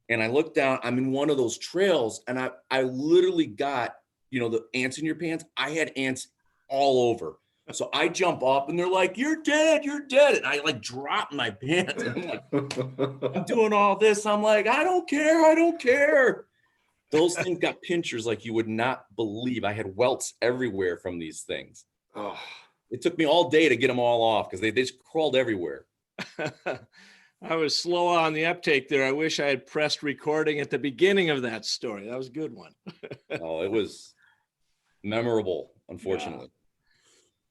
And I look down, I'm in one of those trails, and I literally got, the ants in your pants. I had ants all over. So I jump up and they're like, "You're dead, you're dead." And I like drop my pants. And I'm like, I'm doing all this. I'm like, I don't care, I don't care. Those things got pinchers like you would not believe. I had welts everywhere from these things. Oh. It took me all day to get them all off because they just crawled everywhere. I was slow on the uptake there. I wish I had pressed recording at the beginning of that story. That was a good one. Oh, it was memorable, unfortunately.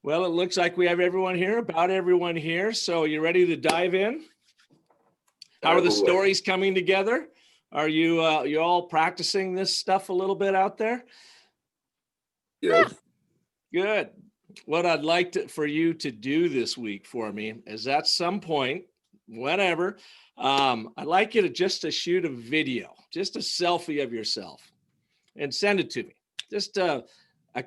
Well, it looks like we have everyone here, about everyone here. So you ready to dive in? How are the stories coming together? Are you all practicing this stuff a little bit out there? Yes. Good. What I'd like for you to do this week for me is at some point, whenever, I'd like you to just shoot a video, just a selfie of yourself and send it to me. Just a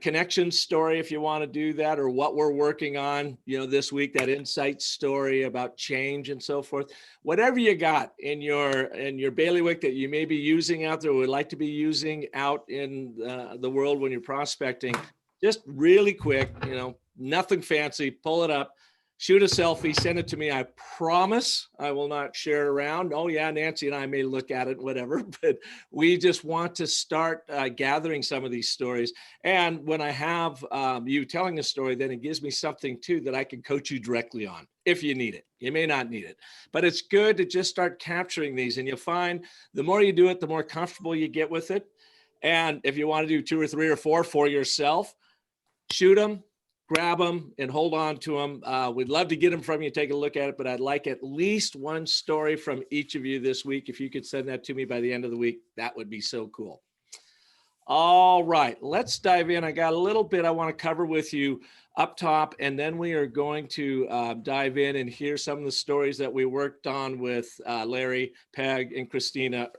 connection story if you want to do that, or what we're working on, this week, that insight story about change and so forth. Whatever you got in your bailiwick that you may be using out there, or would like to be using out in the world when you're prospecting, just really quick, nothing fancy, pull it up, shoot a selfie, send it to me. I promise I will not share it around. Oh yeah, Nancy and I may look at it, whatever, but we just want to start gathering some of these stories. And when I have you telling a story, then it gives me something too that I can coach you directly on if you need it. You may not need it, but it's good to just start capturing these. And you'll find the more you do it, the more comfortable you get with it. And if you want to do 2 or 3 or 4 for yourself, shoot them, grab them, and hold on to them. We'd love to get them from you, take a look at it, but I'd like at least one story from each of you this week. If you could send that to me by the end of the week, that would be so cool. All right, let's dive in. I got a little bit I want to cover with you up top, and then we are going to dive in and hear some of the stories that we worked on with Larry, Peg, and Christina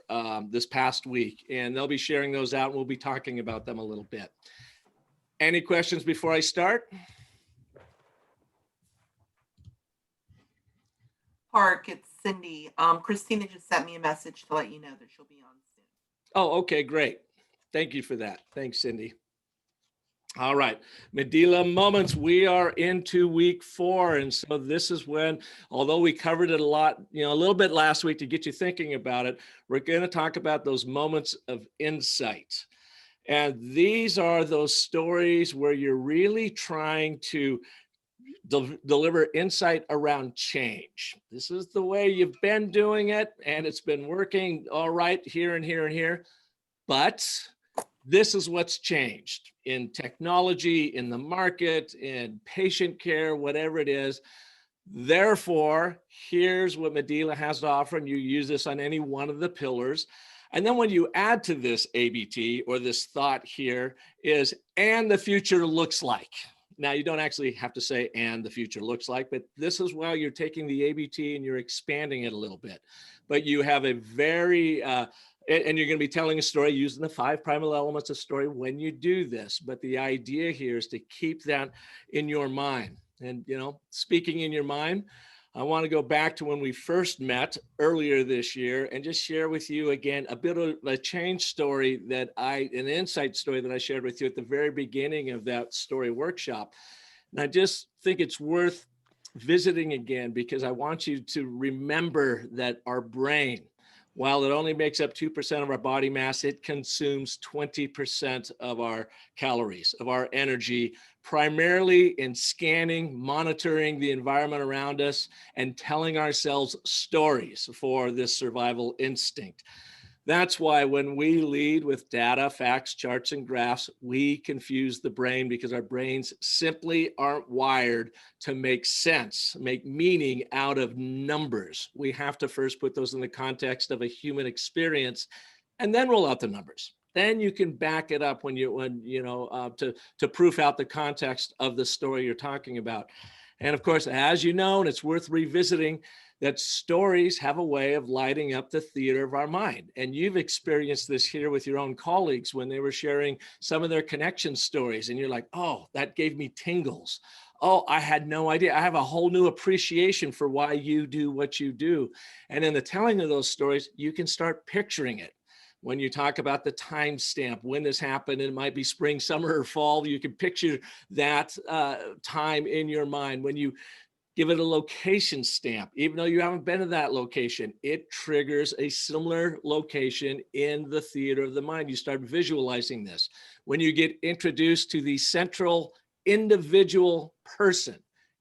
this past week. And they'll be sharing those out, and we'll be talking about them a little bit. Any questions before I start? Park, it's Cindy. Christina just sent me a message to let you know that she'll be on soon. Oh, okay, great. Thank you for that. Thanks, Cindy. All right, Medela Moments, we are into week 4. And so this is when, although we covered it a lot, a little bit last week to get you thinking about it, we're going to talk about those moments of insight. And these are those stories where you're really trying to deliver insight around change. This is the way you've been doing it, and it's been working all right here and here and here. But this is what's changed in technology, in the market, in patient care, whatever it is. Therefore, here's what Medela has to offer, and you use this on any one of the pillars. And then when you add to this ABT, or this thought here, is, and the future looks like. Now, you don't actually have to say, and the future looks like, but this is while you're taking the ABT and you're expanding it a little bit. But you have a very, and you're going to be telling a story using the 5 primal elements of story when you do this. But the idea here is to keep that in your mind. And, speaking in your mind, I want to go back to when we first met earlier this year and just share with you again a bit of a change story an insight story that I shared with you at the very beginning of that story workshop. And I just think it's worth visiting again because I want you to remember that our brain, while it only makes up 2% of our body mass, it consumes 20% of our calories, of our energy, primarily in scanning, monitoring the environment around us, and telling ourselves stories for this survival instinct. That's why when we lead with data, facts, charts, and graphs, we confuse the brain because our brains simply aren't wired to make sense, make meaning out of numbers. We have to first put those in the context of a human experience and then roll out the numbers. Then you can back it up to proof out the context of the story you're talking about. And of course, as you know, and it's worth revisiting, that stories have a way of lighting up the theater of our mind. And you've experienced this here with your own colleagues when they were sharing some of their connection stories. And you're like, oh, that gave me tingles. Oh, I had no idea. I have a whole new appreciation for why you do what you do. And in the telling of those stories, you can start picturing it. When you talk about the timestamp, when this happened, it might be spring, summer, or fall. You can picture that time in your mind. When you give it a location stamp, even though you haven't been to that location, it triggers a similar location in the theater of the mind. You start visualizing this. When you get introduced to the central individual person,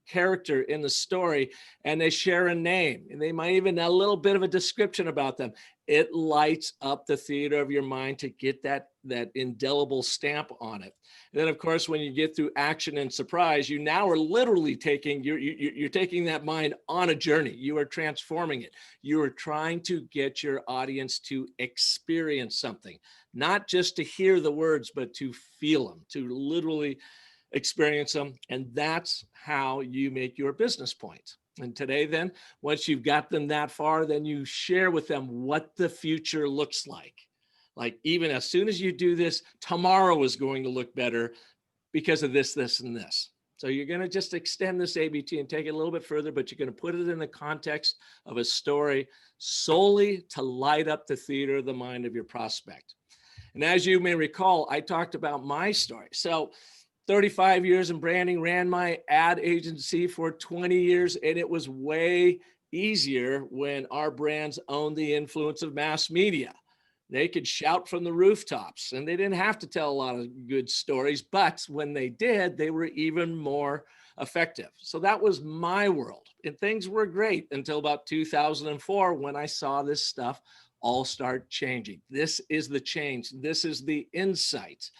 character in the story, and they share a name, and they might even a little bit of a description about them, it lights up the theater of your mind to get that indelible stamp on it. And then, of course, when you get through action and surprise, you now are literally taking you're taking that mind on a journey. You are transforming it. You are trying to get your audience to experience something, not just to hear the words, but to feel them, to literally experience them. And that's how you make your business point. And today, then, once you've got them that far, then you share with them what the future looks like. Like, even as soon as you do this, tomorrow is going to look better because of this, this, and this. So you're going to just extend this ABT and take it a little bit further, but you're going to put it in the context of a story solely to light up the theater of the mind of your prospect. And as you may recall, I talked about my story. So 35 years in branding, ran my ad agency for 20 years, and it was way easier when our brands owned the influence of mass media. They could shout from the rooftops, and they didn't have to tell a lot of good stories, but when they did, they were even more effective. So that was my world, and things were great until about 2004 when I saw this stuff all start changing. This is the change. This is the insight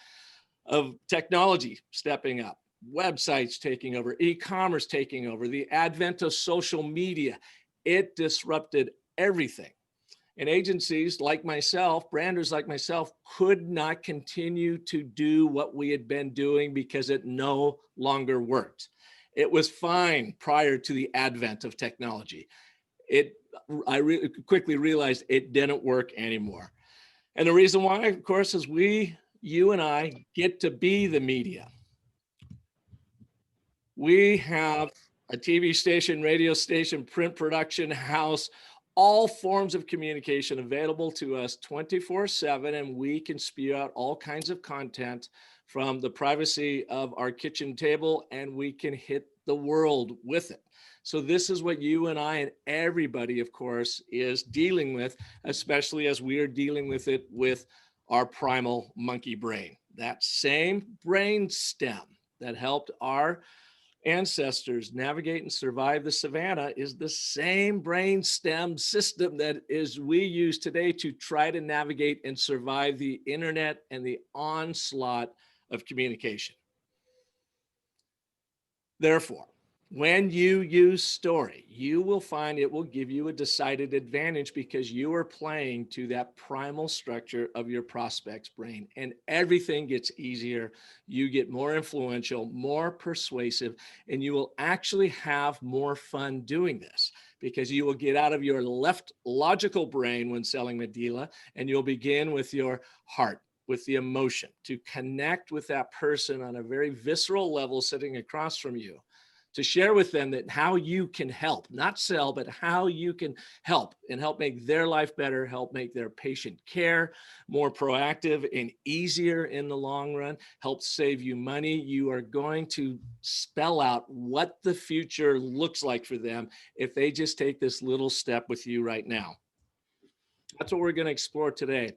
of technology stepping up, websites taking over, e-commerce taking over, the advent of social media. It disrupted everything. And agencies like myself, branders like myself, could not continue to do what we had been doing because it no longer worked. It was fine prior to the advent of technology. I quickly realized it didn't work anymore. And the reason why, of course, is you and I get to be the media. We have a TV station, radio station, print production house, all forms of communication available to us 24/7, and we can spew out all kinds of content from the privacy of our kitchen table, and we can hit the world with it. So this is what you and I and everybody, of course, is dealing with, especially as we are dealing with it with our primal monkey brain. That same brain stem that helped our ancestors navigate and survive the savannah is the same brain stem system that we use today to try to navigate and survive the internet and the onslaught of communication. Therefore, when you use story, you will find it will give you a decided advantage because you are playing to that primal structure of your prospect's brain, and everything gets easier. You get more influential, more persuasive, and you will actually have more fun doing this because you will get out of your left logical brain when selling Medela, and you'll begin with your heart, with the emotion, to connect with that person on a very visceral level sitting across from you, to share with them that how you can help, not sell, but how you can help and help make their life better, help make their patient care more proactive and easier in the long run, help save you money. You are going to spell out what the future looks like for them if they just take this little step with you right now. That's what we're going to explore today.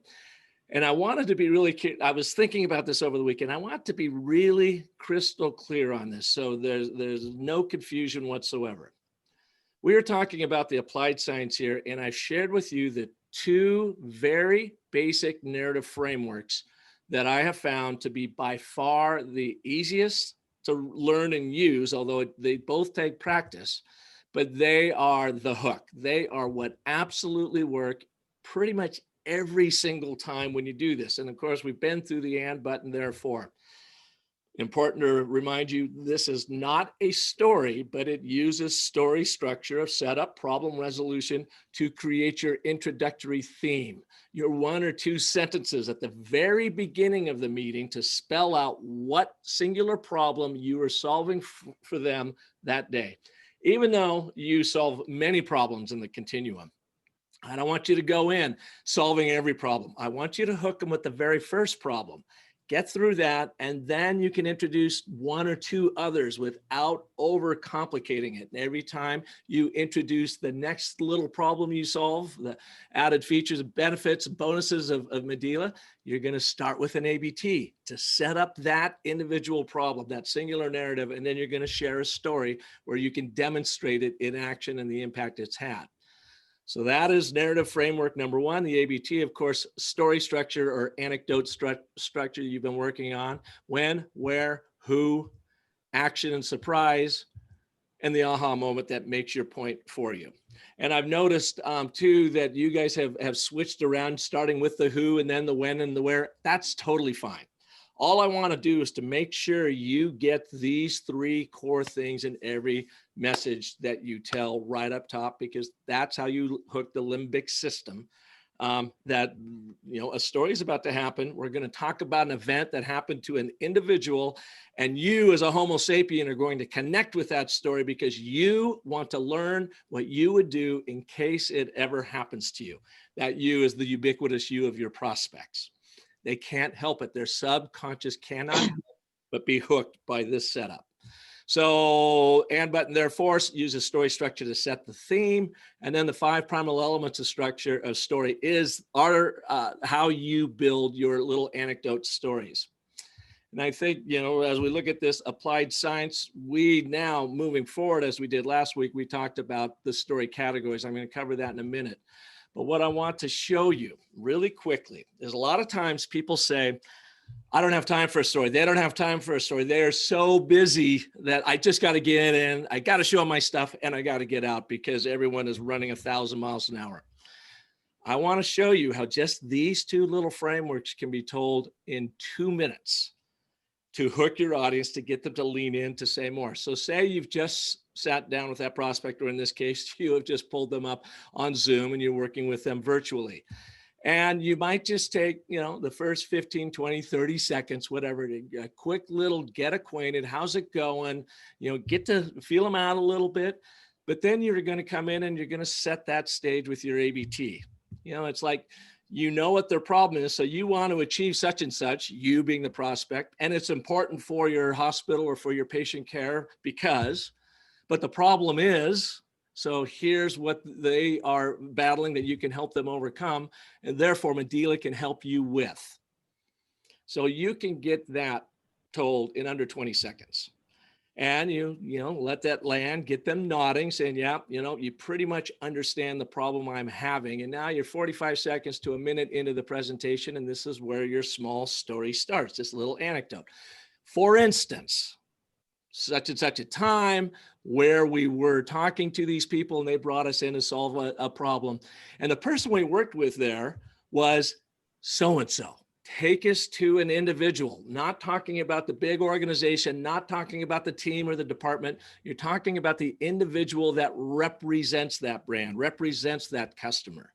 And I wanted to be really, I was thinking about this over the weekend. I want to be really crystal clear on this, so there's no confusion whatsoever. We are talking about the applied science here, and I've shared with you the two very basic narrative frameworks that I have found to be by far the easiest to learn and use, although they both take practice, but they are the hook. They are what absolutely work pretty much every single time when you do this. And of course, we've been through the and, but, and therefore. Important to remind you, this is not a story, but it uses story structure of setup, problem resolution to create your introductory theme, your 1 or 2 sentences at the very beginning of the meeting to spell out what singular problem you are solving for them that day. Even though you solve many problems in the continuum, I don't want you to go in solving every problem. I want you to hook them with the very first problem. Get through that, and then you can introduce 1 or 2 others without overcomplicating it. And every time you introduce the next little problem you solve, the added features, benefits, bonuses of Medela, you're going to start with an ABT to set up that individual problem, that singular narrative, and then you're going to share a story where you can demonstrate it in action and the impact it's had. So that is narrative framework number 1. The ABT, of course, story structure or anecdote structure you've been working on. When, where, who, action and surprise, and the aha moment that makes your point for you. And I've noticed too that you guys have switched around, starting with the who and then the when and the where. That's totally fine. All I want to do is to make sure you get these 3 core things in every message that you tell right up top, because that's how you hook the limbic system. That, you know, a story is about to happen. We're going to talk about an event that happened to an individual, and you as a Homo sapien are going to connect with that story because you want to learn what you would do in case it ever happens to you. That you is the ubiquitous you of your prospects. They can't help it. Their subconscious cannot help but be hooked by this setup. So, and but and therefore uses story structure to set the theme, and then the 5 primal elements of structure of story are how you build your little anecdote stories. And I think, you know, as we look at this applied science, we now moving forward, as we did last week, we talked about the story categories. I'm going to cover that in a minute. But what I want to show you really quickly is a lot of times people say, I don't have time for a story. They don't have time for a story. They are so busy that I just got to get in. I got to show them my stuff and I got to get out because everyone is running 1,000 miles an hour. I want to show you how just these 2 little frameworks can be told in 2 minutes to hook your audience, to get them to lean in, to say more. So say you've just sat down with that prospect, or in this case, you have just pulled them up on Zoom and you're working with them virtually. And you might just take, you know, the first 15, 20, 30 seconds, whatever, a quick little get acquainted. How's it going? You know, get to feel them out a little bit. But then you're going to come in and you're going to set that stage with your ABT. You know, it's like, you know what their problem is. So you want to achieve such and such, you being the prospect, and it's important for your hospital or for your patient care but the problem is, so here's what they are battling that you can help them overcome. And therefore Medela can help you with. So you can get that told in under 20 seconds. And you know, let that land, get them nodding, saying, yeah, you know, you pretty much understand the problem I'm having. And now you're 45 seconds to a minute into the presentation. And this is where your small story starts, this little anecdote. For instance, such and such a time where we were talking to these people and they brought us in to solve a problem. And the person we worked with there was so-and-so. Take us to an individual, not talking about the big organization, not talking about the team or the department. You're talking about the individual that represents that brand, represents that customer.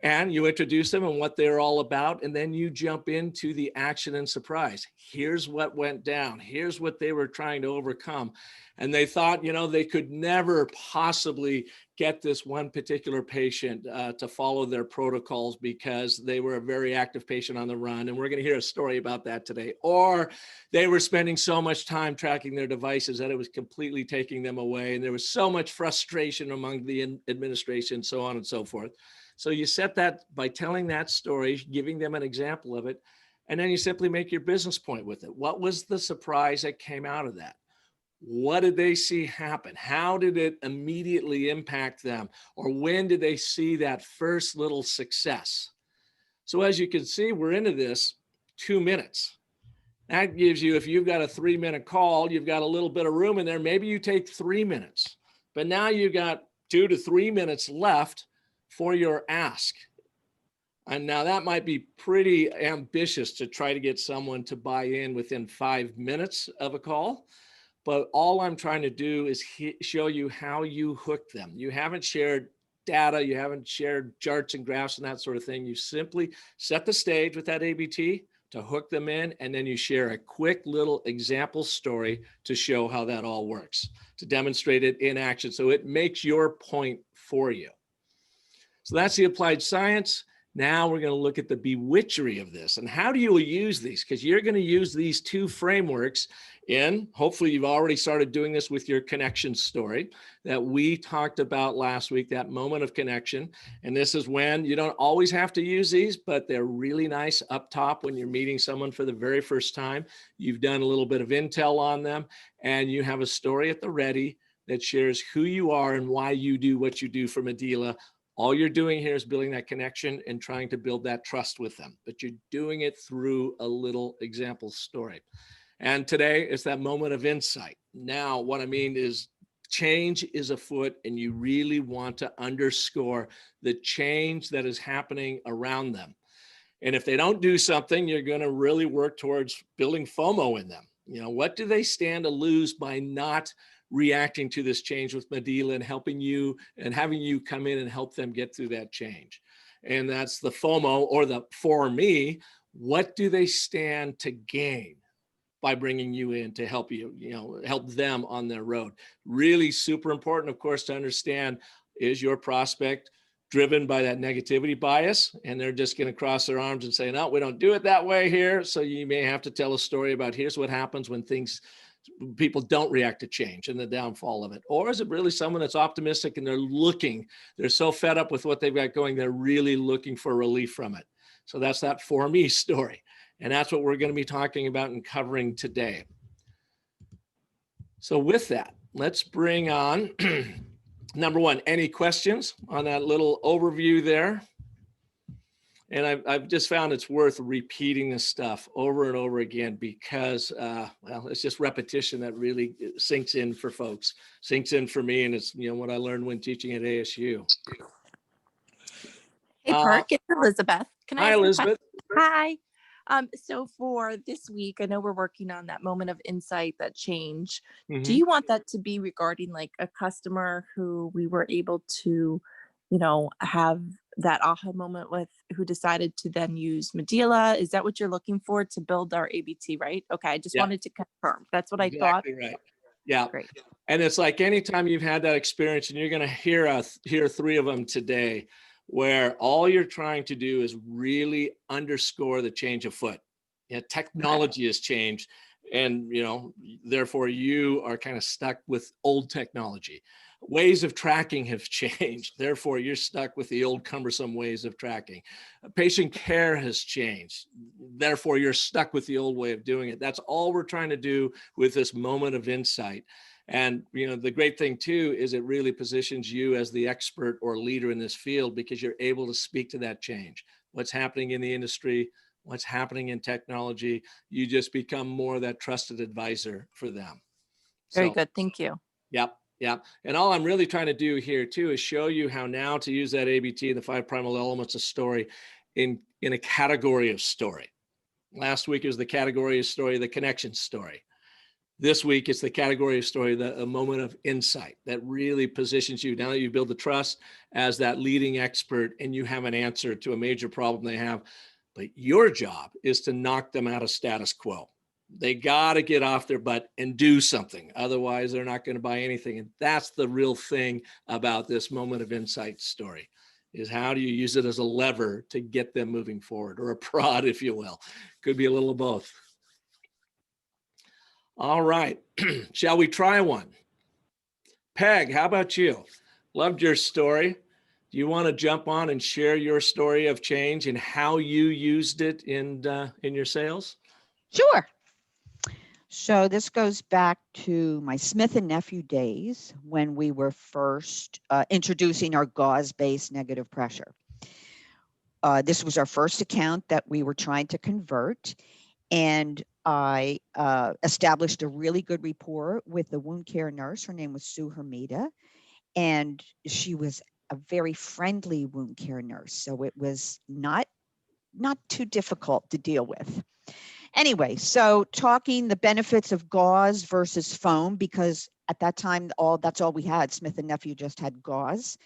And you introduce them and what they're all about, and then you jump into the action and surprise. Here's what went down. Here's what they were trying to overcome. And they thought, you know, they could never possibly get this one particular patient to follow their protocols because they were a very active patient on the run. And we're going to hear a story about that today. Or they were spending so much time tracking their devices that it was completely taking them away. And there was so much frustration among the administration, so on and so forth. So you set that by telling that story, giving them an example of it, and then you simply make your business point with it. What was the surprise that came out of that? What did they see happen? How did it immediately impact them? Or when did they see that first little success? So as you can see, we're into this 2 minutes. That gives you, if you've got a 3-minute call, you've got a little bit of room in there. Maybe you take 3 minutes, but now you've got 2 to 3 minutes left for your ask. And now that might be pretty ambitious to try to get someone to buy in within 5 minutes of a call. But all I'm trying to do is show you how you hook them. You haven't shared data, you haven't shared charts and graphs and that sort of thing. You simply set the stage with that ABT to hook them in, and then you share a quick little example story to show how that all works, to demonstrate it in action. So it makes your point for you. So that's the applied science. Now we're going to look at the bewitchery of this and how do you use these? Because you're going to use these two frameworks in, hopefully you've already started doing this with your connection story that we talked about last week, that moment of connection. And this is when you don't always have to use these, but they're really nice up top when you're meeting someone for the very first time. You've done a little bit of intel on them and you have a story at the ready that shares who you are and why you do what you do for Medela. All you're doing here is building that connection and trying to build that trust with them, but you're doing it through a little example story. And today it's that moment of insight. Now, what I mean is change is afoot and you really want to underscore the change that is happening around them. And if they don't do something, you're going to really work towards building FOMO in them. You know, what do they stand to lose by not reacting to this change with Medela and helping you and having you come in and help them get through that change? And that's the FOMO, or the for me, what do they stand to gain by bringing you in to help you, help them on their road? Really super important, of course, to understand, is your prospect driven by that negativity bias and they're just going to cross their arms and say, no, we don't do it that way here. So you may have to tell a story about here's what happens when people don't react to change and the downfall of it. Or is it really someone that's optimistic and they're so fed up with what they've got going, they're really looking for relief from it. So that's that for me story. And that's what we're going to be talking about and covering today. So with that, let's bring on number one, any questions on that little overview there? And I've just found it's worth repeating this stuff over and over again because, well, it's just repetition that really sinks in for folks, sinks in for me. And it's, what I learned when teaching at ASU. Hey, Park, it's Elizabeth. Can I Hi, ask you a Elizabeth. question? Hi. So for this week, I know we're working on that moment of insight, that change. Mm-hmm. Do you want that to be regarding like a customer who we were able to, have that aha moment with, who decided to then use Medela? Is that what you're looking for to build our ABT, right? Okay, I just wanted to confirm. That's what I thought. Exactly right. Yeah. Great. And it's like anytime you've had that experience, and you're going to hear three of them today, where all you're trying to do is really underscore the change afoot. Technology has changed, and therefore you are kind of stuck with old technology. Ways of tracking have changed, therefore you're stuck with the old cumbersome ways of tracking. Patient care has changed, therefore you're stuck with the old way of doing it. That's all we're trying to do with this moment of insight. And the great thing too is it really positions you as the expert or leader in this field because you're able to speak to that change. What's happening in the industry, what's happening in technology, you just become more that trusted advisor for them. Very good. Thank you. Yep. And all I'm really trying to do here too is show you how now to use that ABT, the 5 primal elements of story, in a category of story. Last week is the category of story, the connection story. This week, it's the category of story, a moment of insight that really positions you. Now that you build the trust as that leading expert and you have an answer to a major problem they have, but your job is to knock them out of status quo. They got to get off their butt and do something. Otherwise, they're not going to buy anything. And that's the real thing about this moment of insight story, is how do you use it as a lever to get them moving forward, or a prod, if you will. Could be a little of both. All right, shall we try one? Peg, how about you? Loved your story. Do you want to jump on and share your story of change and how you used it in your sales? Sure. So this goes back to my Smith and Nephew days when we were first introducing our gauze-based negative pressure. This was our first account that we were trying to convert, and I established a really good rapport with the wound care nurse. Her name was Sue Hermida, and she was a very friendly wound care nurse. So it was not too difficult to deal with. Anyway, so talking the benefits of gauze versus foam, because at that time, that's all we had. Smith and Nephew just had gauze.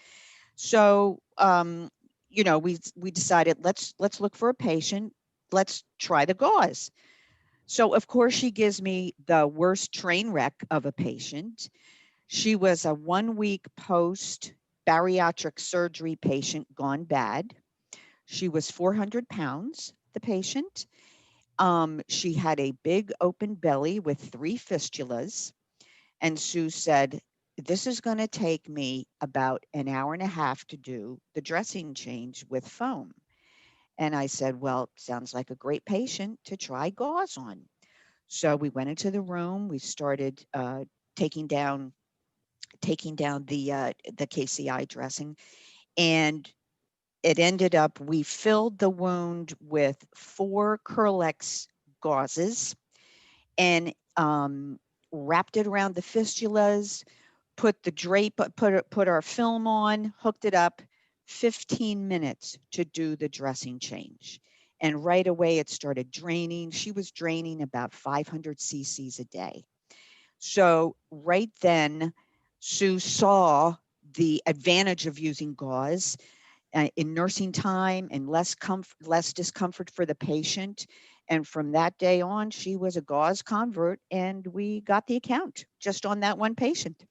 So, you know, we decided let's look for a patient. Let's try the gauze. So of course she gives me the worst train wreck of a patient. She was a 1 week post bariatric surgery patient gone bad. She was 400 pounds, the patient. She had a big open belly with 3 fistulas. And Sue said, this is going to take me about an hour and a half to do the dressing change with foam. And I said, well, sounds like a great patient to try gauze on. So we went into the room. We started taking down the KCI dressing, and it ended up, we filled the wound with 4 Curlex gauzes and wrapped it around the fistulas, put the drape, put our film on, hooked it up, 15 minutes to do the dressing change. And right away it started draining. She was draining about 500 cc's a day. So right then, Sue saw the advantage of using gauze in nursing time and less discomfort for the patient. And from that day on, she was a gauze convert, and we got the account just on that one patient.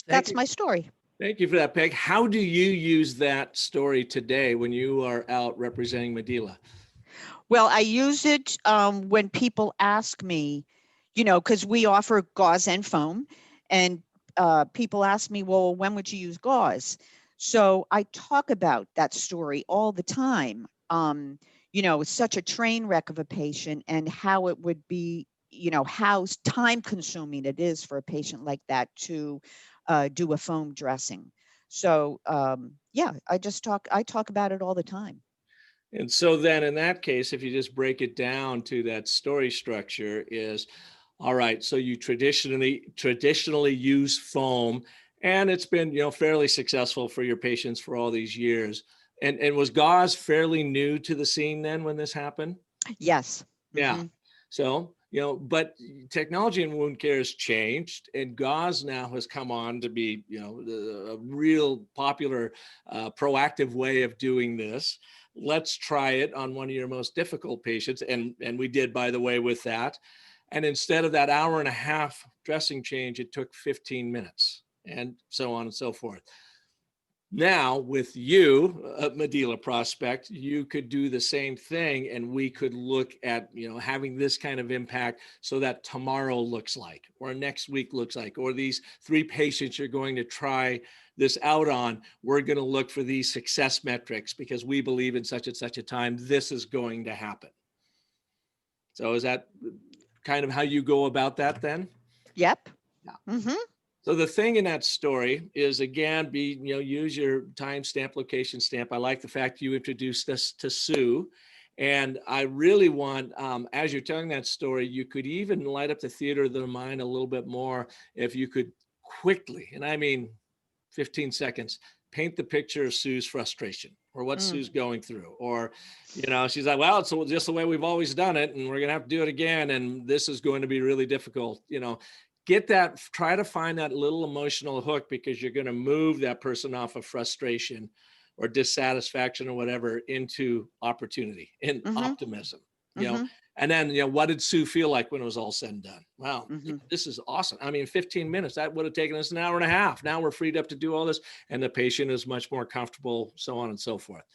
That's my story. Thank you for that, Peg. How do you use that story today when you are out representing Medela? Well, I use it when people ask me, you know, because we offer gauze and foam, and people ask me, well, when would you use gauze? So I talk about that story all the time. You know, it's such a train wreck of a patient, and how it would be, you know, how time consuming it is for a patient like that to do a foam dressing. So yeah, I talk about it all the time. And so then in that case, if you just break it down to that story structure is, all right, so you traditionally use foam, and it's been, you know, fairly successful for your patients for all these years. And was gauze fairly new to the scene then when this happened? Yes. Yeah. So, you know, but technology in wound care has changed, and gauze now has come on to be, you know, a real popular, proactive way of doing this. Let's try it on one of your most difficult patients. And we did, by the way, with that. And instead of that hour and a half dressing change, it took 15 minutes, and so on and so forth. Now with you, a Medela prospect, you could do the same thing, and we could look at, you know, having this kind of impact so that tomorrow looks like, or next week looks like, or these 3 patients you're going to try this out on, we're going to look for these success metrics because we believe in such and such a time, this is going to happen. So is that kind of how you go about that then? Yep. Yeah. So the thing in that story is, again, use your timestamp, location stamp. I like the fact you introduced us to Sue. And I really want, as you're telling that story, you could even light up the theater of the mind a little bit more if you could quickly, and I mean 15 seconds, paint the picture of Sue's frustration or what Sue's going through. Or, you know, she's like, well, it's just the way we've always done it, and we're going to have to do it again, and this is going to be really difficult, you know. Get that, try to find that little emotional hook, because you're going to move that person off of frustration or dissatisfaction or whatever into opportunity and optimism, you know. And then, you know, what did Sue feel like when it was all said and done? Wow, this is awesome. I mean, 15 minutes, that would have taken us an hour and a half. Now we're freed up to do all this, and the patient is much more comfortable, so on and so forth.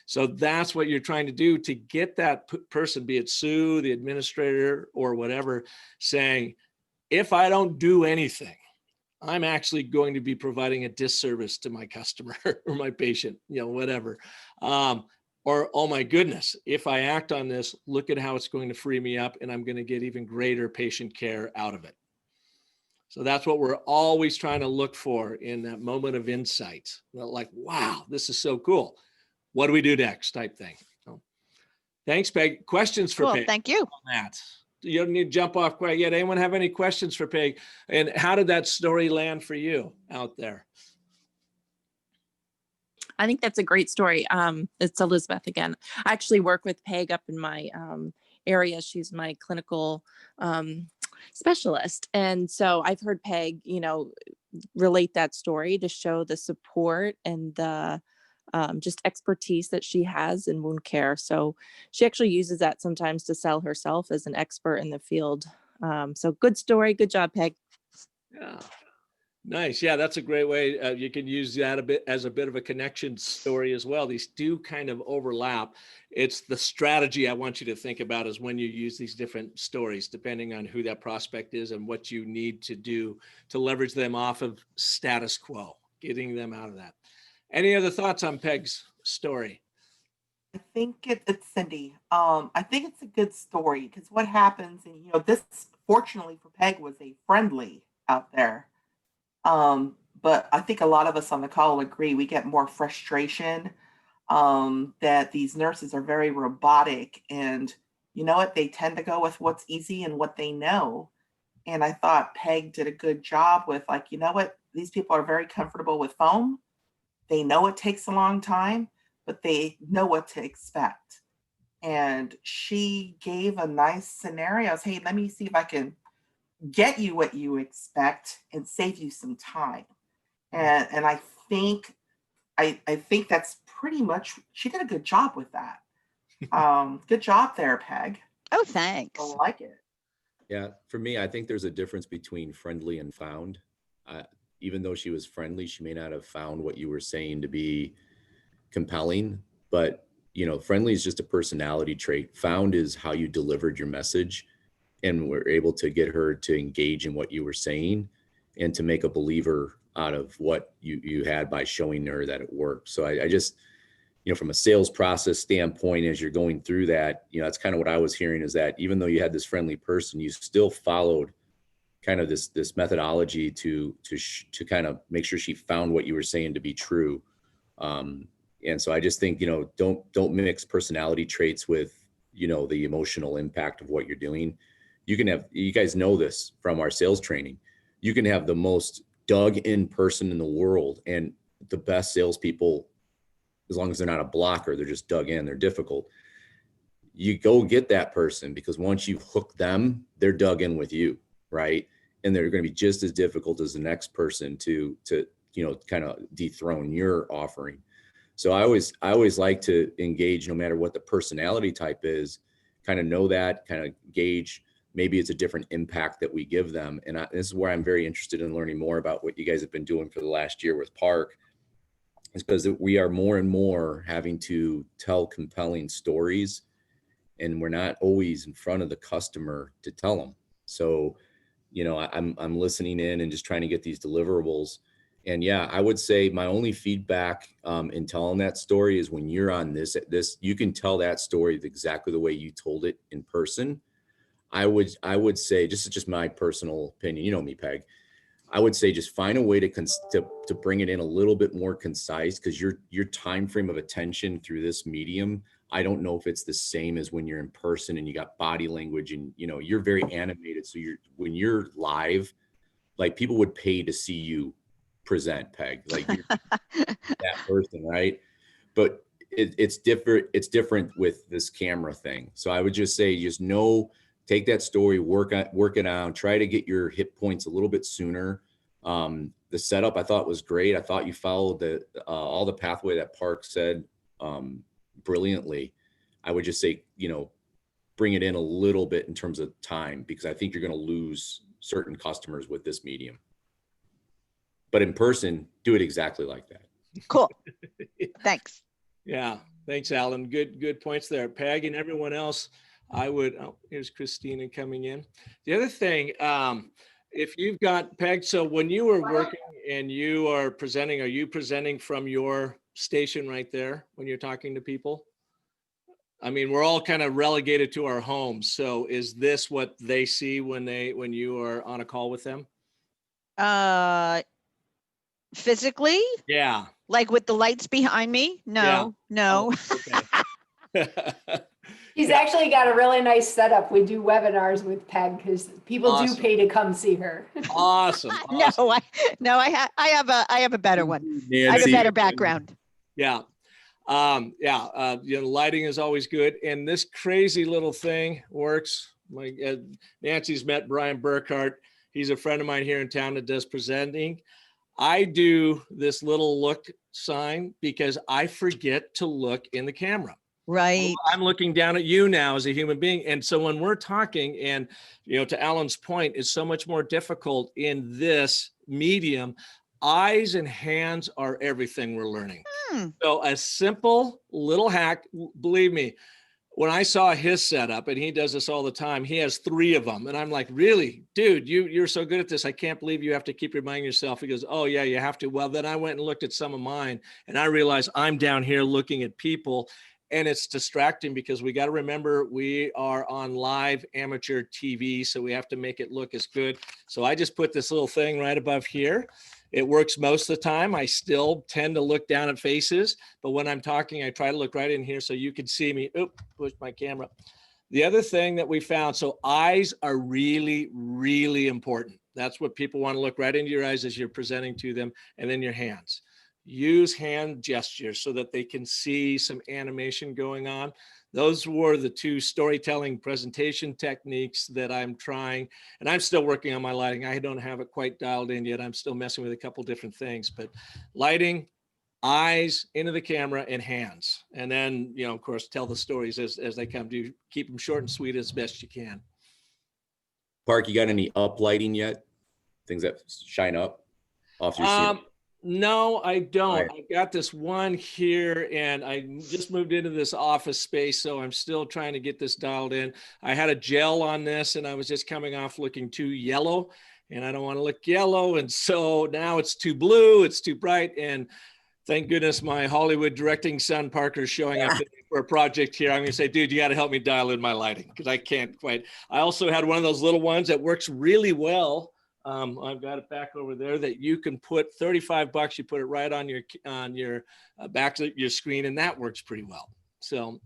So that's what you're trying to do to get that person, be it Sue, the administrator, or whatever, saying, if I don't do anything, I'm actually going to be providing a disservice to my customer or my patient, you know, whatever. Or, oh my goodness, if I act on this, look at how it's going to free me up, and I'm going to get even greater patient care out of it. So that's what we're always trying to look for in that moment of insight. Like, wow, this is so cool. What do we do next type thing? So, thanks, Peg. Questions for Peg? Thank you. On that. You don't need to jump off quite yet. Anyone have any questions for Peg? And how did that story land for you out there? I think that's a great story. It's Elizabeth again. I actually work with Peg up in my area. She's my clinical specialist. And so I've heard Peg, relate that story to show the support and the just expertise that she has in wound care. So she actually uses that sometimes to sell herself as an expert in the field. So good story. Good job, Peg. Yeah. Nice. Yeah, that's a great way. You can use that a bit as a bit of a connection story as well. These do kind of overlap. It's the strategy I want you to think about is when you use these different stories, depending on who that prospect is and what you need to do to leverage them off of status quo, getting them out of that. Any other thoughts on Peg's story? I think it's Cindy. I think it's a good story because what happens, and this fortunately for Peg was a friendly out there. But I think a lot of us on the call will agree we get more frustration that these nurses are very robotic, and you know what? They tend to go with what's easy and what they know. And I thought Peg did a good job with like, you know what? These people are very comfortable with foam. They know it takes a long time, but they know what to expect. And she gave a nice scenario. Hey, let me see if I can get you what you expect and save you some time. And I think that's pretty much she did a good job with that. Good job there, Peg. Oh, I thanks. like it. Yeah, for me, I think there's a difference between friendly and found. Even though she was friendly, she may not have found what you were saying to be compelling, but friendly is just a personality trait. Found is how you delivered your message, and we're able to get her to engage in what you were saying and to make a believer out of what you had by showing her that it worked. So I just, from a sales process standpoint, as you're going through that, that's kind of what I was hearing, is that even though you had this friendly person, you still followed kind of this methodology to kind of make sure she found what you were saying to be true. And so I just think, don't mix personality traits with, the emotional impact of what you're doing. You guys know this from our sales training. You can have the most dug in person in the world and the best salespeople, as long as they're not a blocker, they're just dug in, they're difficult. You go get that person, because once you hook them, they're dug in with you, right? And they're going to be just as difficult as the next person to kind of dethrone your offering. So I always like to engage, no matter what the personality type is, kind of know that, kind of gauge. Maybe it's a different impact that we give them. And this is where I'm very interested in learning more about what you guys have been doing for the last year with Park, is because we are more and more having to tell compelling stories, and we're not always in front of the customer to tell them. So, I'm listening in and just trying to get these deliverables. And yeah, I would say my only feedback in telling that story is when you're on this, you can tell that story exactly the way you told it in person. I would say, just my personal opinion, you know me, Peg, I would say just find a way to bring it in a little bit more concise, because your time frame of attention through this medium, I don't know if it's the same as when you're in person and you got body language and you're very animated. So when you're live, like people would pay to see you present, Peg, like you're that person, right? But it's different. It's different with this camera thing. So I would just say, take that story, work it out, try to get your hit points a little bit sooner. The setup I thought was great. I thought you followed all the pathway that Park said brilliantly. I would just say, bring it in a little bit in terms of time, because I think you're going to lose certain customers with this medium. But in person, do it exactly like that. Cool. Thanks. Yeah. Thanks, Alan. Good points there. Peg and everyone else. Here's Christina coming in. The other thing, if you've got Peg, so when you were working and you are you presenting from your station right there when you're talking to people? I mean, we're all kind of relegated to our homes. So is this what they see when you are on a call with them? Physically? Yeah. Like with the lights behind me? No. Oh, okay. He's actually got a really nice setup. We do webinars with Peg because people do pay to come see her. Awesome. No, I have a better one. I have a better background. Yeah. Lighting is always good. And this crazy little thing works. Nancy's met Brian Burkhart. He's a friend of mine here in town that does presenting. I do this little look sign because I forget to look in the camera. Right. I'm looking down at you now as a human being. And so when we're talking, and, to Alan's point, it's so much more difficult in this medium. Eyes and hands are everything we're learning. So a simple little hack, believe me, when I saw his setup, and he does this all the time, he has 3 of them. And I'm like, really, dude, you're so good at this. I can't believe you have to keep reminding yourself. He goes, oh yeah, you have to. Well, then I went and looked at some of mine, and I realized I'm down here looking at people, and it's distracting because we got to remember we are on live amateur TV. So we have to make it look as good. So I just put this little thing right above here. It works most of the time. I still tend to look down at faces, but when I'm talking, I try to look right in here so you can see me. Oop, push my camera. The other thing that we found, so eyes are really, really important. That's what people want to look right into your eyes as you're presenting to them, and then your hands. Use hand gestures so that they can see some animation going on. Those were the 2 storytelling presentation techniques that I'm trying, and I'm still working on my lighting. I don't have it quite dialed in yet. I'm still messing with a couple different things, but lighting, eyes into the camera, and hands. And then, of course, tell the stories as they come to you. Keep them short and sweet as best you can. Park, you got any up lighting yet? Things that shine up off your ceiling? No, I don't. Right. I got this one here, and I just moved into this office space, so I'm still trying to get this dialed in. I had a gel on this, and I was just coming off looking too yellow, and I don't want to look yellow. And so now it's too blue, it's too bright. And thank goodness my Hollywood directing son, Parker's showing up for a project here. I'm going to say, dude, you got to help me dial in my lighting because I can't quite. I also had one of those little ones that works really well. I've got it back over there that you can put $35. You put it right on your back of your screen, and that works pretty well. So,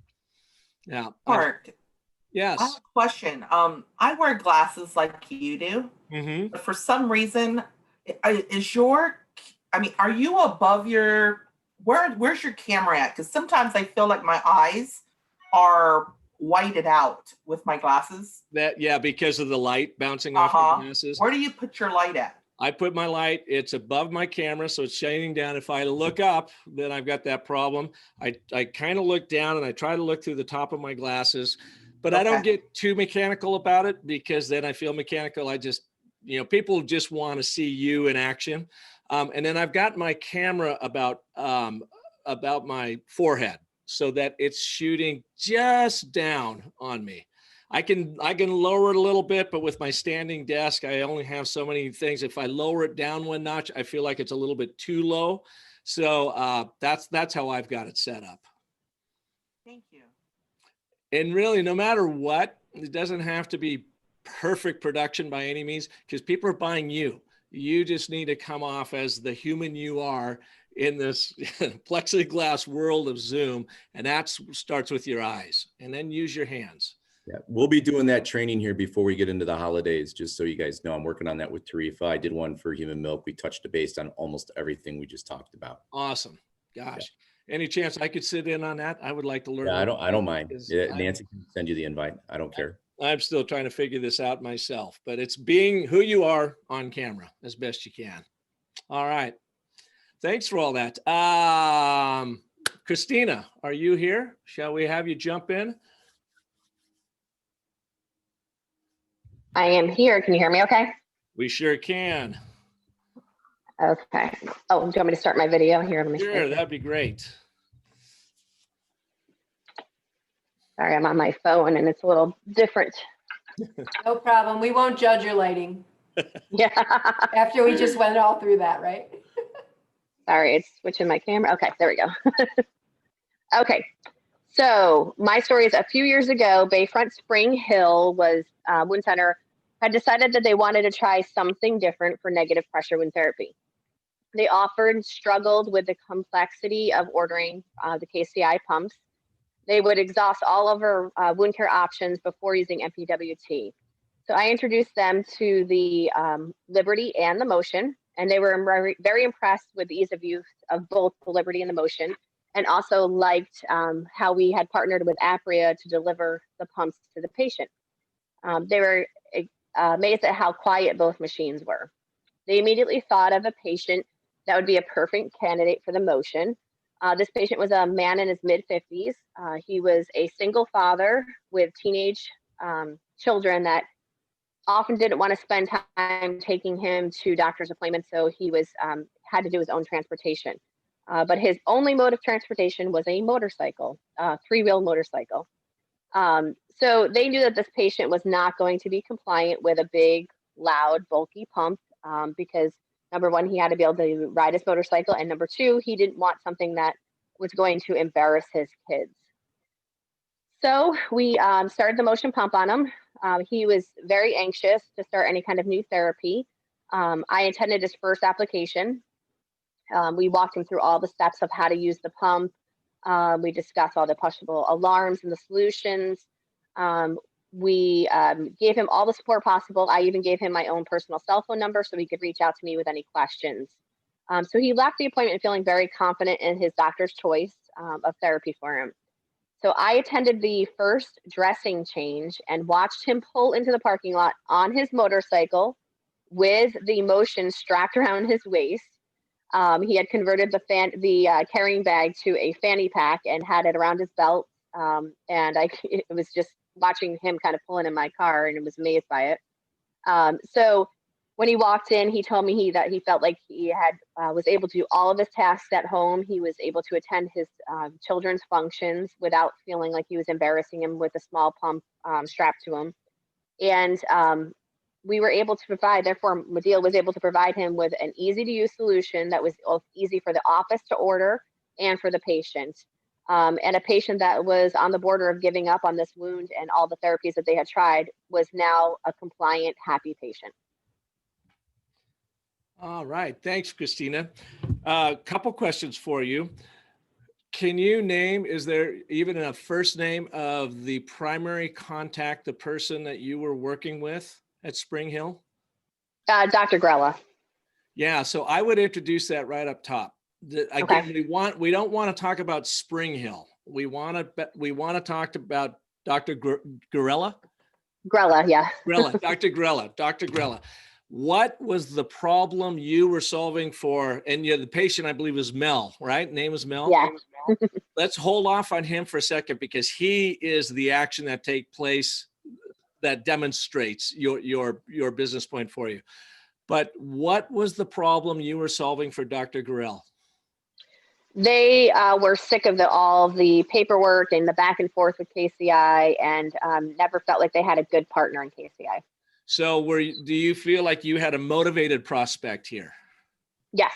yeah. Mark, Yes. I have a question. I wear glasses like you do, but for some reason, are you above where's your camera at? Because sometimes I feel like my eyes are whited out with my glasses. Because of the light bouncing off your glasses. Where do you put your light at? I put my light, it's above my camera, so it's shining down. If I look up, then I've got that problem. I kind of look down, and I try to look through the top of my glasses, but I don't get too mechanical about it because then I feel mechanical. I just, people just want to see you in action. And then I've got my camera about my forehead, so that it's shooting just down on me. I can lower it a little bit, but with my standing desk, I only have so many things. If I lower it down 1 notch, I feel like it's a little bit too low. So that's how I've got it set up. Thank you. And really, no matter what, it doesn't have to be perfect production by any means, because people are buying you. You just need to come off as the human you are in this plexiglass world of Zoom. And that starts with your eyes, and then use your hands. Yeah, we'll be doing that training here before we get into the holidays, just so you guys know. I'm working on that with Tarifa. I did one for Human Milk. We touched base on almost everything we just talked about. Awesome. Gosh, any chance I could sit in on that? I would like to learn. Yeah, I don't mind. Yeah, Nancy can send you the invite. I don't care. I'm still trying to figure this out myself, but it's being who you are on camera as best you can. All right. Thanks for all that. Christina, are you here? Shall we have you jump in? I am here. Can you hear me okay? We sure can. Okay. Oh, do you want me to start my video here? Let me Sure, that'd be great. Sorry, I'm on my phone and it's a little different. No problem. We won't judge your lighting Yeah. after we just went all through that, right? Sorry, it's switching my camera. Okay, there we go. Okay. So my story is a few years ago, Bayfront Spring Hill wound center had decided that they wanted to try something different for negative pressure wound therapy. They struggled with the complexity of ordering the KCI pumps. They would exhaust all of our wound care options before using MPWT. So I introduced them to the Liberty and the Motion, and they were very impressed with the ease of use of both the Liberty and the Motion. and also liked how we had partnered with Apria to deliver the pumps to the patient. They were amazed at how quiet both machines were. They immediately thought of a patient that would be a perfect candidate for the motion. This patient was a man in his mid-50s. He was a single father with teenage children that often didn't want to spend time taking him to doctor's appointments, so he was had to do his own transportation. But his only mode of transportation was a motorcycle, three-wheel motorcycle. So they knew that this patient was not going to be compliant with a big, loud, bulky pump because number one, he had to be able to ride his motorcycle, and number two, he didn't want something that was going to embarrass his kids. So we started the motion pump on him. He was very anxious to start any kind of new therapy. I attended his first application. We walked him through all the steps of how to use the pump. We discussed all the possible alarms and the solutions. We gave him all the support possible. I even gave him my own personal cell phone number so he could reach out to me with any questions. So he left the appointment feeling very confident in his doctor's choice of therapy for him. So I attended the first dressing change and watched him pull into the parking lot on his motorcycle with the motion strapped around his waist. He had converted the carrying bag to a fanny pack and had it around his belt. And it was just watching him kind of pulling in my car, and I was amazed by it. So when he walked in, he told me that he felt like he had was able to do all of his tasks at home. He was able to attend his children's functions without feeling like he was embarrassing him with a small pump strapped to him. And we were able to provide, therefore, Medela was able to provide him with an easy to use solution that was easy for the office to order and for the patient. And a patient that was on the border of giving up on this wound and all the therapies that they had tried was now a compliant, happy patient. All right. Thanks, Christina. Couple questions for you. Can you name, is there even a first name of the primary contact, the person that you were working with at Spring Hill? Dr. Grella. Yeah, so I would introduce that right up top. Again, okay. We don't want to talk about Spring Hill. We want to talk about Dr. Grella. Grella, yeah. Dr. Grella. What was the problem you were solving for? And the patient, I believe, was Mel, right? Name was Mel? Yeah. Let's hold off on him for a second because he is the action that takes place that demonstrates your business point for you. But what was the problem you were solving for Dr. Grella? They were sick of all the paperwork and the back and forth with KCI and never felt like they had a good partner in KCI. So do you feel like you had a motivated prospect here? Yes.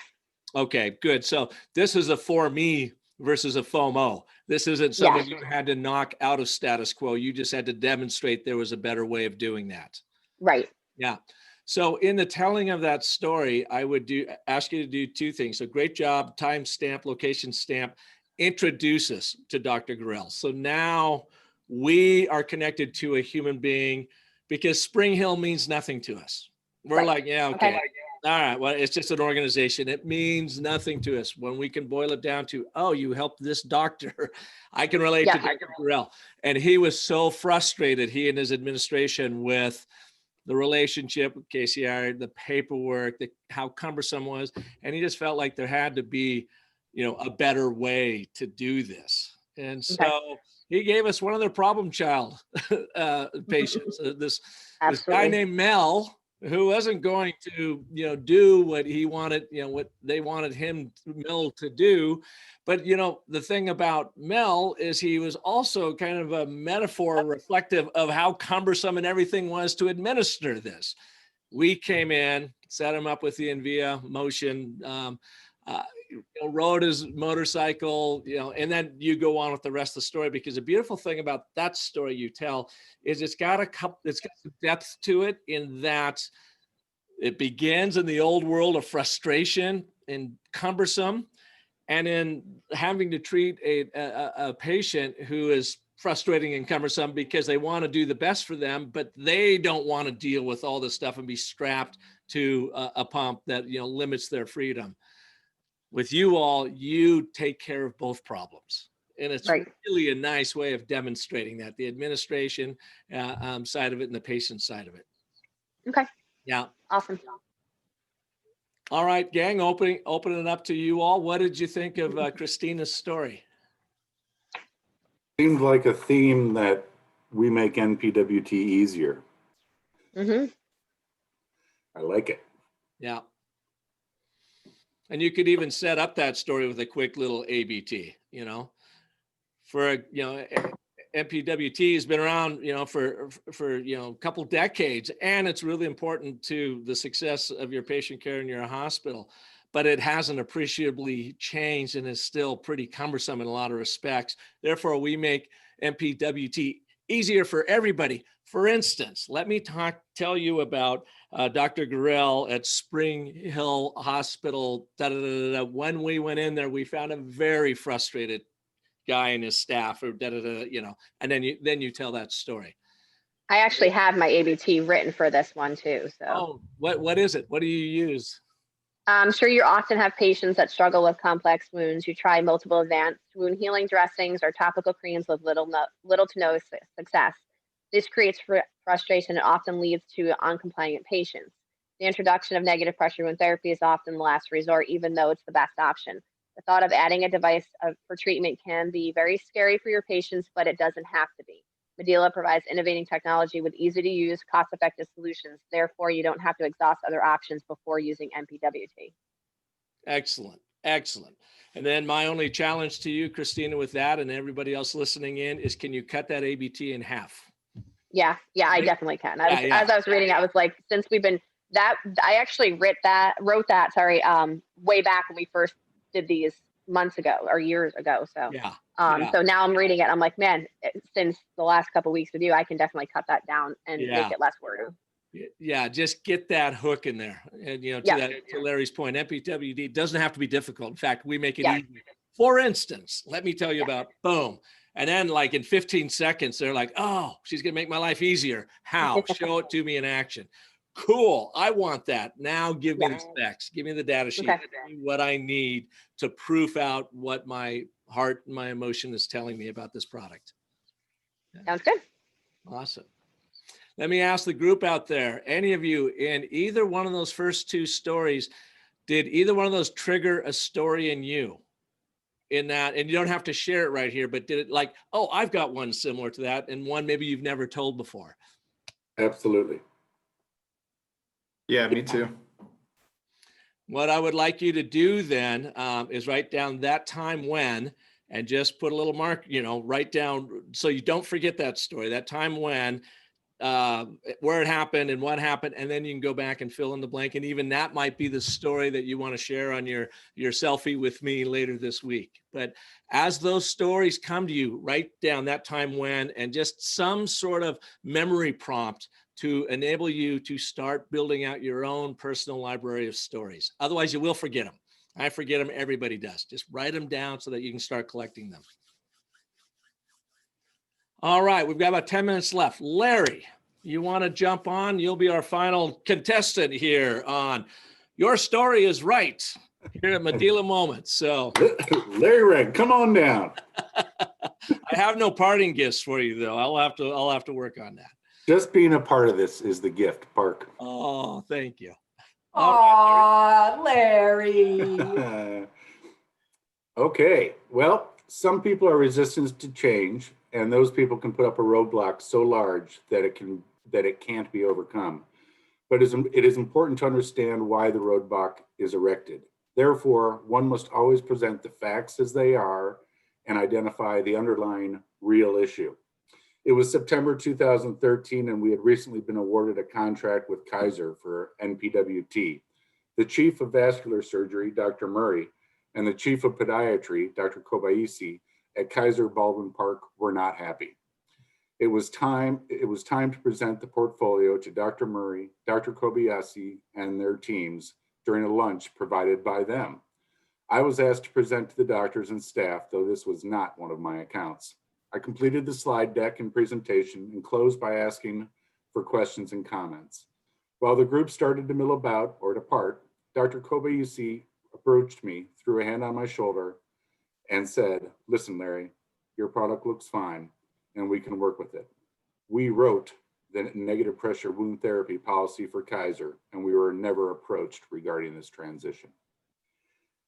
Okay, good. So this is a for me versus a FOMO. This isn't something you had to knock out of status quo. You just had to demonstrate there was a better way of doing that. Right. Yeah. So in the telling of that story, I would ask you to do two things. So great job, time stamp, location stamp, introduce us to Dr. Grella. So now we are connected to a human being because Spring Hill means nothing to us. We're right. Like, yeah, okay. All right, well, it's just an organization. It means nothing to us. When we can boil it down to, oh, you helped this doctor. I can relate to Dr. Grella. And he was so frustrated, he and his administration, with the relationship with KCI, the paperwork, how cumbersome it was. And he just felt like there had to be, a better way to do this. And so he gave us one of their problem child patients, this guy named Mel, who wasn't going to, do what he wanted, what they wanted Mel to do. But, the thing about Mel is he was also kind of a metaphor reflective of how cumbersome and everything was to administer this. We came in, set him up with the Envia motion, rode his motorcycle, and then you go on with the rest of the story, because the beautiful thing about that story you tell is it's got some depth to it, in that it begins in the old world of frustration and cumbersome, and in having to treat a patient who is frustrating and cumbersome because they want to do the best for them, but they don't want to deal with all this stuff and be strapped to a pump that limits their freedom. with you all, you take care of both problems. And it's Right. really a nice way of demonstrating that, the administration side of it and the patient side of it. Okay. Yeah. Awesome. All right, gang, opening it up to you all. What did you think of Christina's story? Seemed like a theme that we make NPWT easier. Mm-hmm. I like it. Yeah. And you could even set up that story with a quick little ABT, you know, NPWT has been around, for a couple decades, and it's really important to the success of your patient care in your hospital, but it hasn't appreciably changed and is still pretty cumbersome in a lot of respects. Therefore, we make NPWT easier for everybody. For instance, let me tell you about Dr. Gurel at Spring Hill Hospital. When we went in there, we found a very frustrated guy and his staff, or and then you tell that story. I actually have my ABT written for this one too. So. Oh, what is it? What do you use? I'm sure you often have patients that struggle with complex wounds. You try multiple advanced wound healing dressings or topical creams with little to no success. This creates frustration and often leads to uncompliant patients. The introduction of negative pressure wound therapy is often the last resort, even though it's the best option. The thought of adding a device for treatment can be very scary for your patients, but it doesn't have to be. Medela provides innovating technology with easy-to-use, cost-effective solutions. Therefore, you don't have to exhaust other options before using NPWT. Excellent, excellent. And then my only challenge to you, Christina, with that and everybody else listening in is, can you cut that ABT in half? Yeah, I definitely can. As I was reading, I was like, since we've been I actually wrote that, way back when we first did these months ago or years ago. So, so now I'm reading it. I'm like, man, since the last couple of weeks with you, I can definitely cut that down and make it less wordy. Yeah, just get that hook in there. And, to Larry's point, NPWT doesn't have to be difficult. In fact, we make it easy. For instance, let me tell you about boom. And then like in 15 seconds, they're like, oh, she's going to make my life easier. How? Show it to me in action. Cool. I want that. Now give me the specs, give me the data sheet, give me what I need to proof out what my heart and my emotion is telling me about this product. Sounds good. Awesome. Let me ask the group out there, any of you in either one of those first two stories, did either one of those trigger a story in you? In that, and you don't have to share it right here, but did it like, oh, I've got one similar to that, and one maybe you've never told before? Absolutely. Yeah, me too. What I would like you to do then is write down that time when, and just put a little mark, write down so you don't forget that story, that time when, where it happened and what happened, and then you can go back and fill in the blank. And even that might be the story that you want to share on your selfie with me later this week. But as those stories come to you, write down that time when, and just some sort of memory prompt to enable you to start building out your own personal library of stories. Otherwise, you will forget them. I forget them. Everybody does. Just write them down so that you can start collecting them. All right, we've got about 10 minutes left. Larry, you want to jump on? You'll be our final contestant here on Your Story is Right here at Medela Moments. So, Larry Reg, come on down. I have no parting gifts for you, though. I'll have to work on that. Just being a part of this is the gift, Park. Oh, thank you. Aw, Larry. Okay, well, some people are resistant to change, and those people can put up a roadblock so large that it can't be overcome. But it is important to understand why the roadblock is erected. Therefore, one must always present the facts as they are and identify the underlying real issue. It was September 2013, and we had recently been awarded a contract with Kaiser for NPWT. The chief of vascular surgery, Dr. Murray, and the chief of podiatry, Dr. Kobayashi, at Kaiser Baldwin Park were not happy. It was time to present the portfolio to Dr. Murray, Dr. Kobayashi, and their teams during a lunch provided by them. I was asked to present to the doctors and staff, though this was not one of my accounts. I completed the slide deck and presentation and closed by asking for questions and comments. While the group started to mill about or depart, Dr. Kobayashi approached me, threw a hand on my shoulder, and said, "Listen, Larry, your product looks fine and we can work with it." We wrote the negative pressure wound therapy policy for Kaiser, and we were never approached regarding this transition.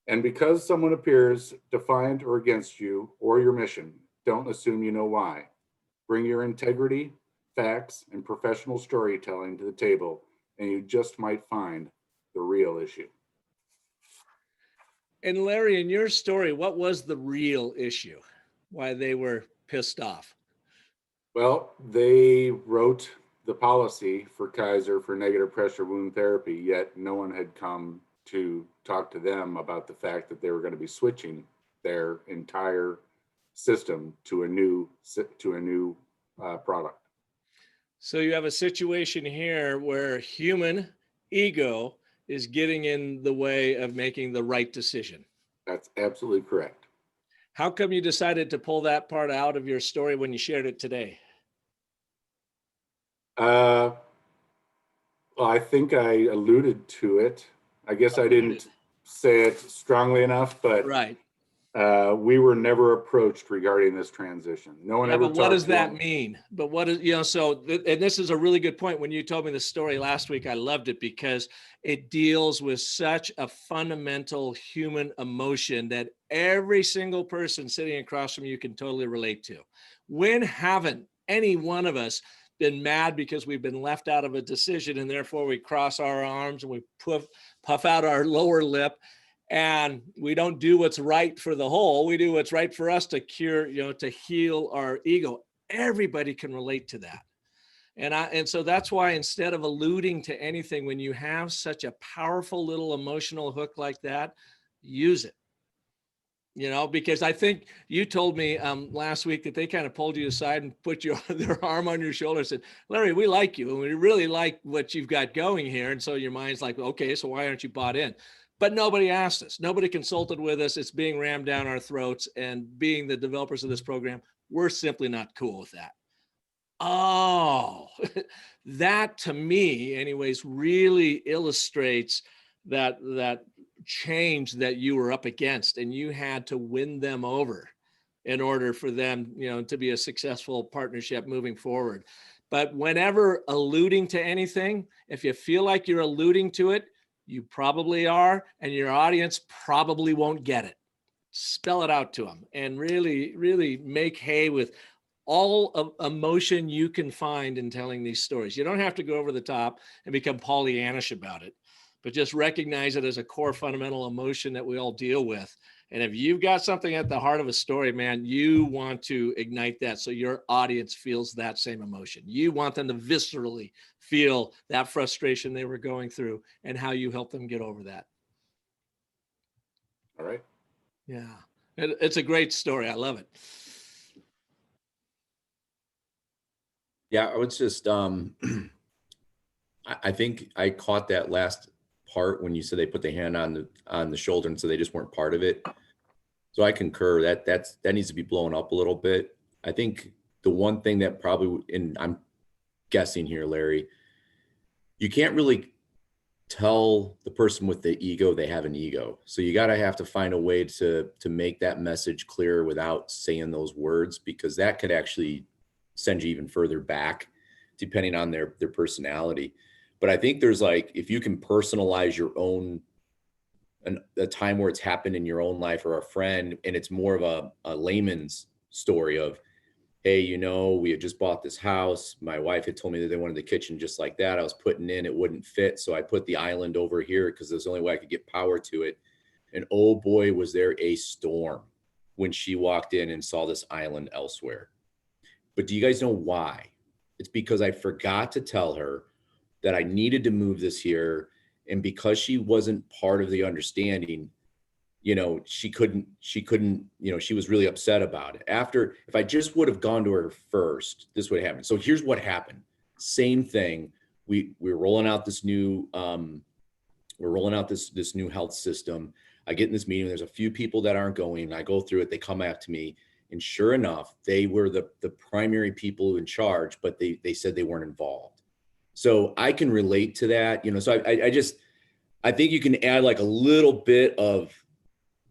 And because someone appears defiant or against you or your mission, don't assume you know why. Bring your integrity, facts, and professional storytelling to the table, and you just might find the real issue. And Larry, in your story, what was the real issue? Why they were pissed off? Well, they wrote the policy for Kaiser for negative pressure wound therapy, yet no one had come to talk to them about the fact that they were going to be switching their entire system to a new product. So you have a situation here where human ego is getting in the way of making the right decision. That's absolutely correct. How come you decided to pull that part out of your story when you shared it today? Well, I think I alluded to it. I guess I didn't say it strongly enough, but right. We were never approached regarding this transition. No one ever But what does talked to that them. mean? But what is, and this is a really good point. When you told me the story last week, I loved it because it deals with such a fundamental human emotion that every single person sitting across from you can totally relate to. When haven't any one of us been mad because we've been left out of a decision, and therefore we cross our arms and we puff out our lower lip, and we don't do what's right for the whole. We do what's right for us to cure, to heal our ego. Everybody can relate to that. And so that's why, instead of alluding to anything, when you have such a powerful little emotional hook like that, use it. Because I think you told me last week that they kind of pulled you aside and put their arm on your shoulder and said, "Larry, we like you and we really like what you've got going here." And so your mind's like, "Okay, so why aren't you bought in?" But nobody asked us. Nobody consulted with us. It's being rammed down our throats. And being the developers of this program, we're simply not cool with that. Oh, that to me, anyways, really illustrates that change that you were up against, and you had to win them over in order for them, to be a successful partnership moving forward. But whenever alluding to anything, if you feel like you're alluding to it, you probably are, and your audience probably won't get it. Spell it out to them and really, really make hay with all of emotion you can find in telling these stories. You don't have to go over the top and become Pollyannish about it, but just recognize it as a core fundamental emotion that we all deal with. And if you've got something at the heart of a story, man, you want to ignite that so your audience feels that same emotion. You want them to viscerally feel that frustration they were going through and how you help them get over that. All right. Yeah, it's a great story. I love it. Yeah, I was just, I think I caught that last part when you said they put the hand on the shoulder and so they just weren't part of it. So I concur that needs to be blown up a little bit. I think the one thing that probably, and I'm guessing here, Larry, you can't really tell the person with the ego they have an ego. So you have to find a way to make that message clear without saying those words, because that could actually send you even further back depending on their personality. But I think there's if you can personalize your own, a time where it's happened in your own life or a friend, and it's more of a layman's story of, hey, we had just bought this house. My wife had told me that they wanted the kitchen just like that. I was putting in, it wouldn't fit. So I put the island over here because there's the only way I could get power to it. And oh boy, was there a storm when she walked in and saw this island elsewhere. But do you guys know why? It's because I forgot to tell her that I needed to move this here. And because she wasn't part of the understanding, she couldn't, she was really upset about it. If I just would have gone to her first, this would happen. So here's what happened. Same thing. We're rolling out this new, this new health system. I get in this meeting. There's a few people that aren't going. I go through it. They come back to me. And sure enough, they were the primary people in charge, but they said they weren't involved. So I can relate to that. So I think you can add like a little bit of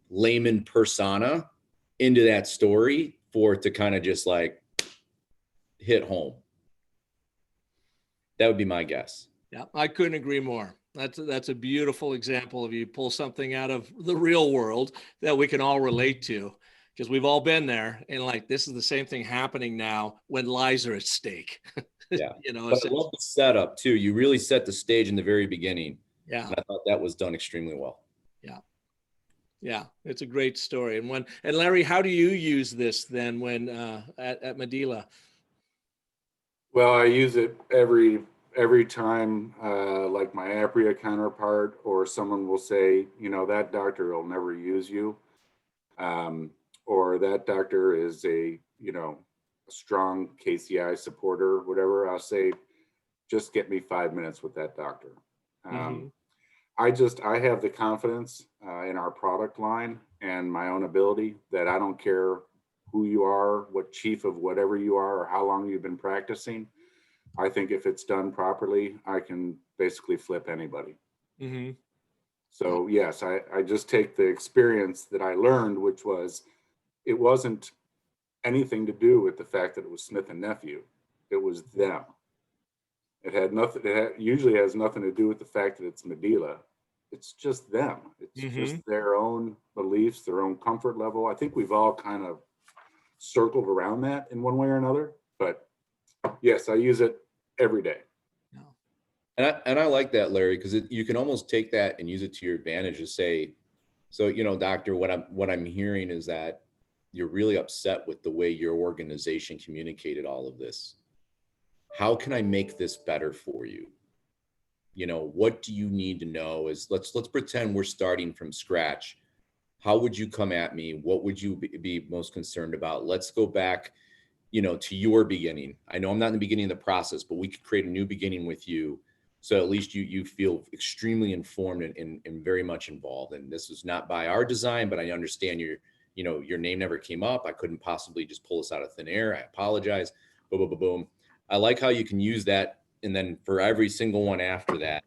layman persona into that story for it to kind of just like hit home. That would be my guess. Yeah, I couldn't agree more. That's a beautiful example of you pull something out of the real world that we can all relate to, because we've all been there. And like, this is the same thing happening now when lives are at stake. Yeah. You know, But I love the setup too. You really set the stage in the very beginning. yeah. And I thought that was done extremely well. Yeah. Yeah. It's a great story. And Larry, how do you use this then when at Medela? Well, I use it every time, like my Apria counterpart or someone will say, you know, that doctor will never use you, or that doctor is a, you know, a strong KCI supporter, whatever. I'll say, just get me 5 minutes with that doctor. I have the confidence in our product line and my own ability that I don't care who you are, what chief of whatever you are, or how long you've been practicing. I think if it's done properly, I can basically flip anybody. So yes, I just take the experience that I learned, which was, it wasn't anything to do with the fact that it was Smith and Nephew. It was them. It had nothing. Usually has nothing to do with the fact that it's Medela. It's just them. It's just their own beliefs, their own comfort level. I think we've all kind of circled around that in one way or another. But yes, I use it every day. And I like that, Larry, because you can almost take that and use it to your advantage to say, so, you know, doctor, what I'm hearing is that you're really upset with the way your organization communicated all of this. How can I make this better for you? You know, what do you need to know? Is let's pretend we're starting from scratch. How would you come at me? What would you be most concerned about? Let's go back, you know, to your beginning. I know I'm not in the beginning of the process, but we could create a new beginning with you. So at least you feel extremely informed and very much involved. And this is not by our design, but I understand your name never came up. I couldn't possibly just pull this out of thin air. I apologize. Boom, boom, boom, boom. I like how you can use that. And then for every single one after that,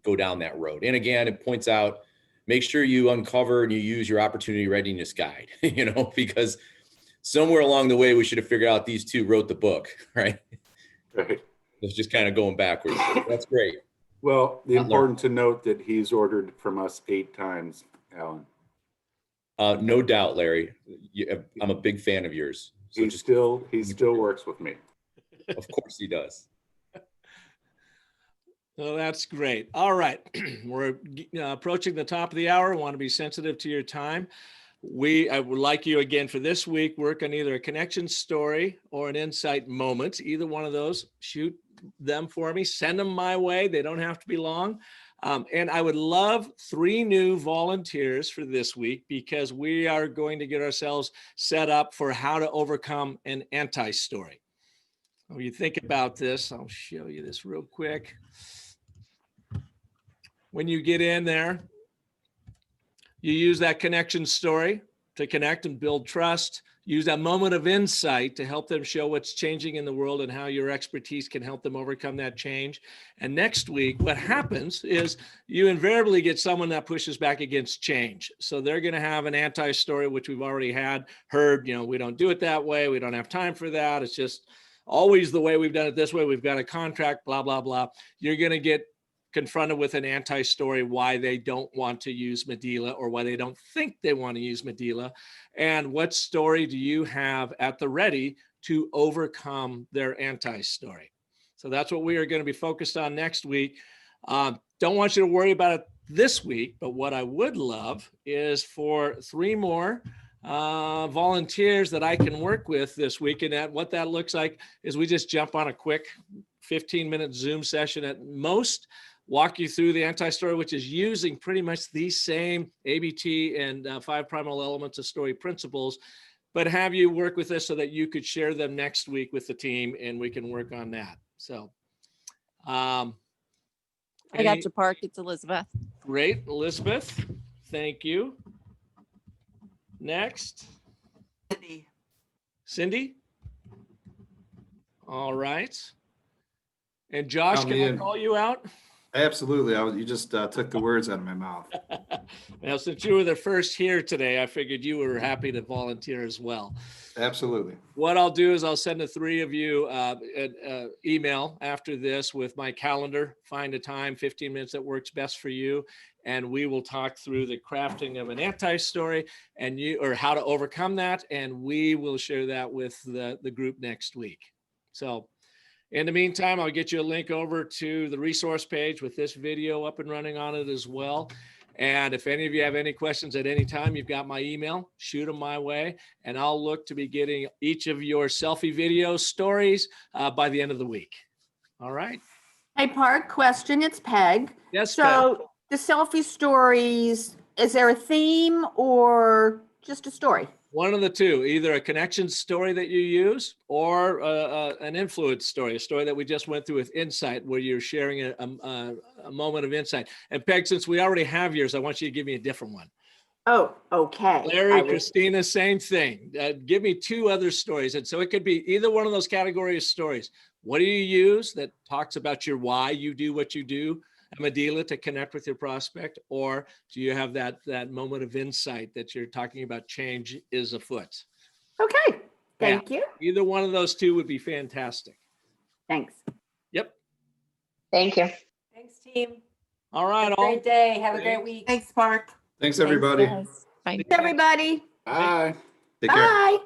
go down that road. And again, it points out, make sure you uncover and you use your opportunity readiness guide, you know, because somewhere along the way, we should have figured out these two wrote the book, right? Right. It's just kind of going backwards. That's great. Well, the important to note that he's ordered from us 8 times, Alan. No doubt, Larry. I'm a big fan of yours. So He still works with me. Of course he does. Well, that's great. All right. We're approaching the top of the hour. I want to be sensitive to your time. I would like you again for this week, work on either a connection story or an insight moment. Either one of those, shoot them for me, send them my way. They don't have to be long. And I would love 3 new volunteers for this week, because we are going to get ourselves set up for how to overcome an anti-story. When you think about this, I'll show you this real quick. When you get in there, you use that connection story to connect and build trust. Use that moment of insight to help them show what's changing in the world and how your expertise can help them overcome that change. And next week, what happens is you invariably get someone that pushes back against change. So they're going to have an anti-story, which we've already heard, you know, we don't do it that way. We don't have time for that. It's just always the way we've done it this way. We've got a contract, blah, blah, blah. You're going to get confronted with an anti-story, why they don't want to use Medela or why they don't think they want to use Medela. And what story do you have at the ready to overcome their anti-story? So that's what we are going to be focused on next week. Don't want you to worry about it this week, but what I would love is for 3 more volunteers that I can work with this week. And what that looks like is we just jump on a quick 15-minute Zoom session at most, walk you through the anti-story, which is using pretty much the same ABT and 5 primal elements of story principles, but have you work with this so that you could share them next week with the team and we can work on that. So I got you, Park. It's Elizabeth. Great, Elizabeth. Thank you. Next. Cindy. All right. And Josh, can I call you out? Absolutely. You just took the words out of my mouth. Now, since you were the first here today, I figured you were happy to volunteer as well. Absolutely. What I'll do is I'll send the three of you an email after this with my calendar. Find a time, 15 minutes that works best for you. And we will talk through the crafting of an anti-story or how to overcome that. And we will share that with the group next week. So in the meantime, I'll get you a link over to the resource page with this video up and running on it as well. And if any of you have any questions at any time, you've got my email, shoot them my way, and I'll look to be getting each of your selfie video stories by the end of the week. All right. Hey, Park, question. It's Peg. Yes, So the selfie stories, is there a theme or just a story? One of the two, either a connection story that you use or an influence story, a story that we just went through with insight, where you're sharing a moment of insight. And Peg, since we already have yours, I want you to give me a different one. Oh, okay. Larry, Christina, same thing. Give me two other stories. And so it could be either one of those categories of stories. What do you use that talks about your why you do what you do, Medela, to connect with your prospect? Or do you have that moment of insight that you're talking about change is afoot? Okay. Thank you. Either one of those two would be fantastic. Thanks. Yep. Thank you. Thanks, team. All right. Have a great day. Have a great week. Thanks, Park. Thanks, everybody. Thanks, guys. Bye. Everybody. Bye. Take care. Bye.